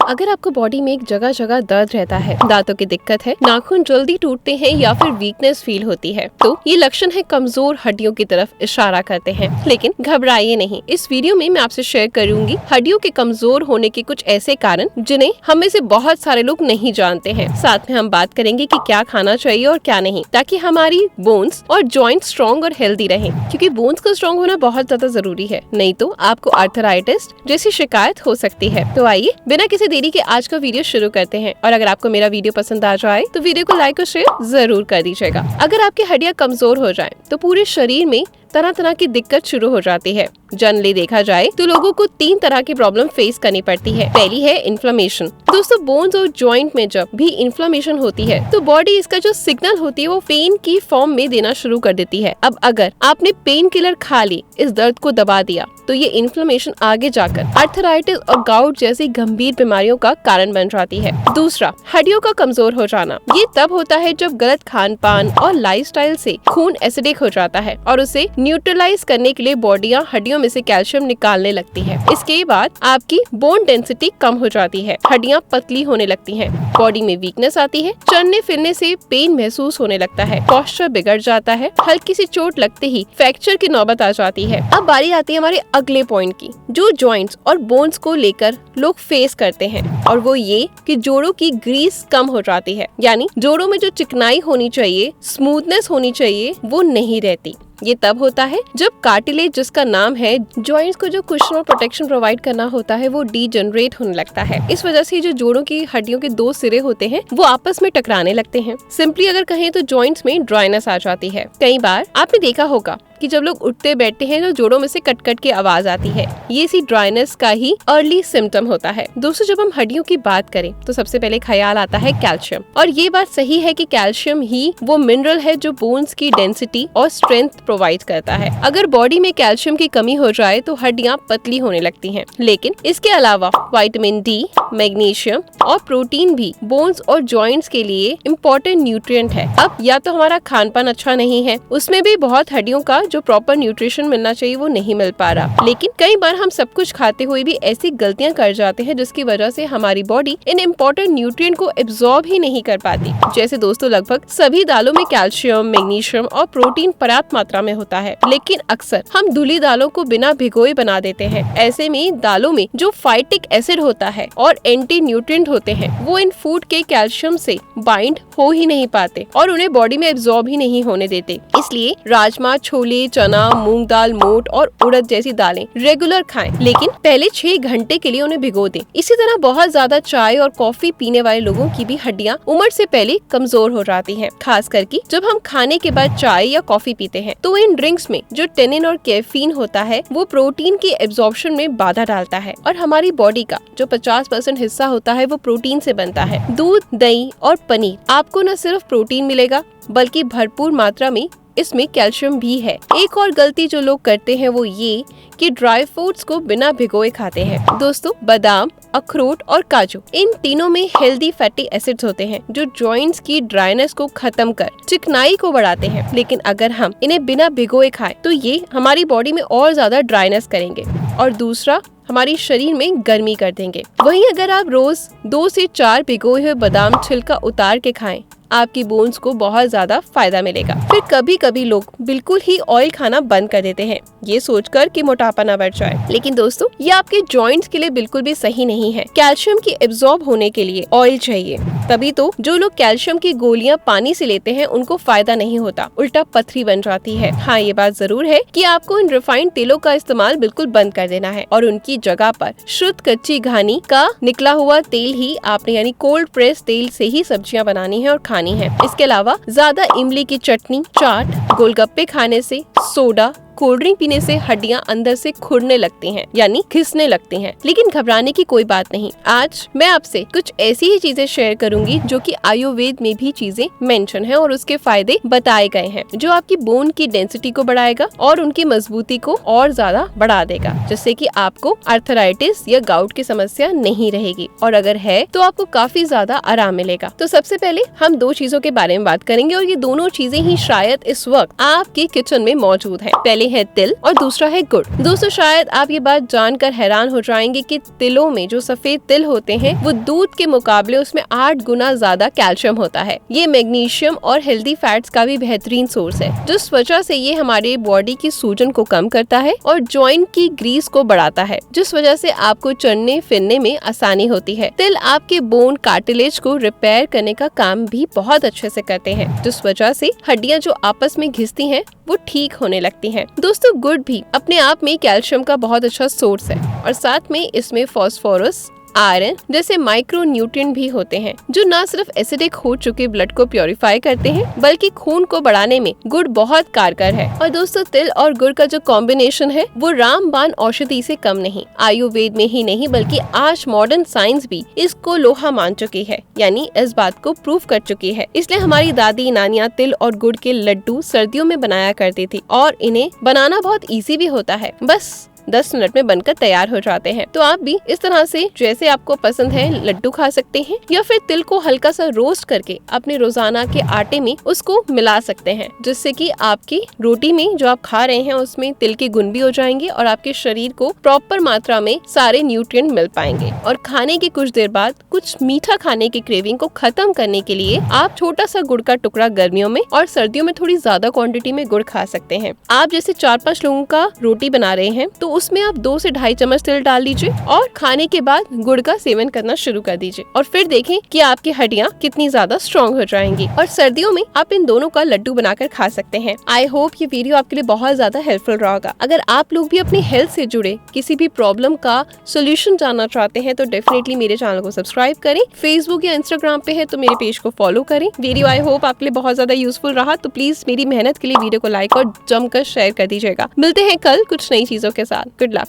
अगर आपको बॉडी में एक जगह जगह दर्द रहता है, दांतों की दिक्कत है, नाखून जल्दी टूटते हैं या फिर वीकनेस फील होती है, तो ये लक्षण है कमजोर हड्डियों की तरफ इशारा करते हैं। लेकिन घबराइए नहीं, इस वीडियो में मैं आपसे शेयर करूंगी हड्डियों के कमजोर होने के कुछ ऐसे कारण जिन्हें हम में से बहुत सारे लोग नहीं जानते हैं। साथ में हम बात करेंगे कि क्या खाना चाहिए और क्या नहीं, ताकि हमारी बोन्स और जॉइंट स्ट्रॉन्ग और हेल्दी रहें। क्योंकि बोन्स का स्ट्रॉन्ग होना बहुत ज्यादा जरूरी है, नहीं तो आपको आर्थराइटिस जैसी शिकायत हो सकती है। तो आइए बिना किसी देरी के आज का वीडियो शुरू करते हैं। और अगर आपको मेरा वीडियो पसंद आ जाए तो वीडियो को लाइक और शेयर जरूर कर दीजिएगा। अगर आपकी हड्डियां कमजोर हो जाएं, तो पूरे शरीर में तरह तरह की दिक्कत शुरू हो जाती है। जनरली देखा जाए तो लोगों को 3 तरह की प्रॉब्लम फेस करनी पड़ती है। पहली है इन्फ्लेमेशन। दोस्तों, बोन्स और जॉइंट में जब भी इन्फ्लेमेशन होती है तो बॉडी इसका जो सिग्नल होती है वो पेन की फॉर्म में देना शुरू कर देती है। अब अगर आपने पेन किलर खा ली, इस दर्द को दबा दिया, तो ये इन्फ्लेमेशन आगे जाकर आर्थराइटिस और गाउट जैसी गंभीर बीमारियों का कारण बन जाती है। दूसरा, हड्डियों का कमजोर हो जाना। ये तब होता है जब गलत खान पान और लाइफस्टाइल से खून एसिडिक हो जाता है और उसे न्यूट्रलाइज करने के लिए बॉडियां हड्डियों में से कैल्शियम निकालने लगती है। इसके बाद आपकी बोन डेंसिटी कम हो जाती है, हड्डियां पतली होने लगती हैं, बॉडी में वीकनेस आती है, चलने फिरने से पेन महसूस होने लगता है, पोस्चर बिगड़ जाता है, हल्की सी चोट लगते ही फ्रैक्चर की नौबत आ जाती है। अब बारी आती है हमारे अगले पॉइंट की, जो जॉइंट्स और बोन्स को लेकर लोग फेस करते हैं, और वो ये कि जोड़ों की ग्रीस कम हो जाती है। यानी जोड़ों में जो चिकनाई होनी चाहिए, स्मूथनेस होनी चाहिए, वो नहीं रहती। ये तब होता है जब कार्टिलेज, जिसका नाम है जॉइंट्स को जो कुशन और प्रोटेक्शन प्रोवाइड करना होता है, वो डीजनरेट होने लगता है। इस वजह से जो जोड़ों की हड्डियों के 2 सिरे होते हैं वो आपस में टकराने लगते हैं। सिंपली अगर कहें तो जॉइंट्स में ड्राइनेस आ जाती है। कई बार आपने देखा होगा कि जब लोग उठते बैठते हैं तो जोड़ों में से कट कट की आवाज आती है। ये इसी ड्राइनेस का ही अर्ली सिम्टम होता है। दोस्तों, जब हम हड्डियों की बात करें तो सबसे पहले ख्याल आता है कैल्शियम। और ये बात सही है कि कैल्शियम ही वो मिनरल है जो बोन्स की डेंसिटी और स्ट्रेंथ प्रोवाइड करता है। अगर बॉडी में कैल्शियम की कमी हो जाए तो हड्डियां पतली होने लगती हैं। लेकिन इसके अलावा विटामिन डी, मैग्नीशियम और प्रोटीन भी बोन्स और जॉइंट्स के लिए इम्पोर्टेंट न्यूट्रिएंट है। अब या तो हमारा खान पान अच्छा नहीं है, उसमें भी बहुत हड्डियों का जो प्रॉपर न्यूट्रिशन मिलना चाहिए वो नहीं मिल पा रहा। लेकिन कई बार हम सब कुछ खाते हुए भी ऐसी गलतियां कर जाते हैं जिसकी वजह से हमारी बॉडी इन इम्पोर्टेंट न्यूट्रिएंट को एब्जॉर्ब ही नहीं कर पाती। जैसे दोस्तों, लगभग सभी दालों में कैल्शियम, मैग्नीशियम और प्रोटीन पर्याप्त मात्रा में होता है, लेकिन अक्सर हम धुली दालों को बिना भिगोए बना देते हैं। ऐसे में दालों में जो फाइटिक एसिड होता है और एंटी न्यूट्रिएंट होते हैं, वो इन फूड के कैल्शियम से बाइंड हो ही नहीं पाते और उन्हें बॉडी में एब्जॉर्ब ही नहीं होने देते। इसलिए राजमा, छोले, चना, मूंग दाल, मोट और उड़द जैसी दालें रेगुलर खाएं, लेकिन पहले 6 घंटे के लिए उन्हें भिगो दें। इसी तरह बहुत ज्यादा चाय और कॉफी पीने वाले लोगों की भी हड्डियां उम्र से पहले कमजोर हो जाती हैं। खास करके जब हम खाने के बाद चाय या कॉफी पीते हैं तो इन ड्रिंक्स में जो टेनिन और कैफीन होता है वो प्रोटीन की एब्जॉर्प्शन में बाधा डालता है, और हमारी बॉडी का जो 50% हिस्सा होता है वो प्रोटीन से बनता है। दूध, दही और पनीर, आपको न सिर्फ प्रोटीन मिलेगा बल्कि भरपूर मात्रा में इसमें कैल्शियम भी है। एक और गलती जो लोग करते हैं वो ये कि ड्राई फ्रूट्स को बिना भिगोए खाते हैं। दोस्तों, बादाम, अखरोट और काजू, इन तीनों में हेल्दी फैटी एसिड्स होते हैं जो जॉइंट्स की ड्राइनेस को खत्म कर चिकनाई को बढ़ाते हैं। लेकिन अगर हम इन्हें बिना भिगोए खाएं तो ये हमारी बॉडी में और ज्यादा ड्राइनेस करेंगे और दूसरा हमारी शरीर में गर्मी कर देंगे। वहीं अगर आप रोज 2 से 4 भिगोए हुए बादाम छिलका उतार के खाएं, आपकी बोन्स को बहुत ज्यादा फायदा मिलेगा। फिर कभी कभी लोग बिल्कुल ही ऑयल खाना बंद कर देते हैं, ये सोचकर कि मोटापा न बढ़ जाए। लेकिन दोस्तों, ये आपके जॉइंट्स के लिए बिल्कुल भी सही नहीं है। कैल्शियम की एब्जॉर्ब होने के लिए ऑयल चाहिए, तभी तो जो लोग कैल्शियम की गोलियां पानी से लेते हैं उनको फायदा नहीं होता, उल्टा पथरी बन जाती है। हाँ, ये बात जरूर है कि आपको इन रिफाइंड तेलों का इस्तेमाल बिल्कुल बंद कर देना है और उनकी जगह पर शुद्ध कच्ची घानी का निकला हुआ तेल ही आपने, यानी कोल्ड प्रेस तेल से ही सब्जियां बनानी है और खानी है। इसके अलावा ज्यादा इमली की चटनी, चाट, गोलगप्पे खाने से, सोडा, कोल्ड ड्रिंक पीने से हड्डियां अंदर से खुरने लगती हैं, यानी घिसने लगती हैं। लेकिन घबराने की कोई बात नहीं। आज मैं आपसे कुछ ऐसी ही चीजें शेयर करूंगी जो कि आयुर्वेद में भी चीजें मेंशन है और उसके फायदे बताए गए हैं, जो आपकी बोन की डेंसिटी को बढ़ाएगा और उनकी मजबूती को और ज्यादा बढ़ा देगा, जिससे कि आपको आर्थराइटिस या गाउट की समस्या नहीं रहेगी, और अगर है तो आपको काफी ज्यादा आराम मिलेगा। तो सबसे पहले हम 2 चीजों के बारे में बात करेंगे और ये दोनों चीजें ही शायद इस वक्त आपके किचन में मौजूद है। पहले पहले है तिल और दूसरा है गुड़। दोस्तों शायद आप ये बात जानकर हैरान हो जाएंगे कि तिलों में जो सफेद तिल होते हैं वो दूध के मुकाबले उसमें 8 गुना ज्यादा कैल्शियम होता है। ये मैग्नीशियम और हेल्दी फैट्स का भी बेहतरीन सोर्स है, जिस वजह से ये हमारे बॉडी की सूजन को कम करता है और जॉइंट की ग्रीस को बढ़ाता है, जिस वजह से आपको चलने फिरने में आसानी होती है। तिल आपके बोन कार्टिलेज को रिपेयर करने का काम भी बहुत अच्छे से करते हैं, जिस वजह से हड्डियां जो आपस में घिसती हैं वो ठीक होने लगती हैं। दोस्तों गुड़ भी अपने आप में कैल्शियम का बहुत अच्छा सोर्स है और साथ में इसमें फास्फोरस, आयरन जैसे माइक्रो न्यूट्रिएंट भी होते हैं, जो न सिर्फ एसिडिक हो चुके ब्लड को प्योरीफाई करते हैं बल्कि खून को बढ़ाने में गुड़ बहुत कारगर है। और दोस्तों तिल और गुड़ का जो कॉम्बिनेशन है वो रामबाण औषधि से कम नहीं। आयुर्वेद में ही नहीं बल्कि आज मॉडर्न साइंस भी इसको लोहा मान चुकी है, यानी इस बात को प्रूव कर चुकी है। इसलिए हमारी दादी नानियाँ तिल और गुड़ के लड्डू सर्दियों में बनाया करती थी और इन्हें बनाना बहुत ईजी भी होता है, बस 10 मिनट में बनकर तैयार हो जाते हैं। तो आप भी इस तरह से जैसे आपको पसंद है लड्डू खा सकते हैं या फिर तिल को हल्का सा रोस्ट करके अपने रोजाना के आटे में उसको मिला सकते हैं, जिससे कि आपकी रोटी में जो आप खा रहे हैं उसमें तिल के गुण भी हो जाएंगे और आपके शरीर को प्रॉपर मात्रा में सारे न्यूट्रिएंट मिल पाएंगे। और खाने के कुछ देर बाद कुछ मीठा खाने की क्रेविंग को खत्म करने के लिए आप छोटा सा गुड़ का टुकड़ा गर्मियों में और सर्दियों में थोड़ी ज्यादा क्वांटिटी में गुड़ खा सकते हैं। आप जैसे 4-5 लोगों का रोटी बना रहे हैं तो उसमें आप 2 से 2.5 चम्मच तिल डाल लीजिए और खाने के बाद गुड़ का सेवन करना शुरू कर दीजिए और फिर देखें कि आपकी हड्डियां कितनी ज्यादा स्ट्रॉन्ग हो जाएंगी। और सर्दियों में आप इन दोनों का लड्डू बनाकर खा सकते हैं। आई होप ये वीडियो आपके लिए बहुत ज्यादा हेल्पफुल रहा। अगर आप लोग भी अपनी हेल्थ से जुड़े किसी भी प्रॉब्लम का सोल्यूशन जानना चाहते हैं तो डेफिनेटली मेरे चैनल को सब्सक्राइब करें। फेसबुक या इंस्टाग्राम पे है तो मेरे पेज को फॉलो करें। वीडियो आई होप आपके लिए बहुत ज्यादा यूजफुल रहा, तो प्लीज मेरी मेहनत के लिए वीडियो को लाइक और जमकर शेयर कर दीजिएगा। मिलते हैं कल कुछ नई चीजों के साथ। Good luck.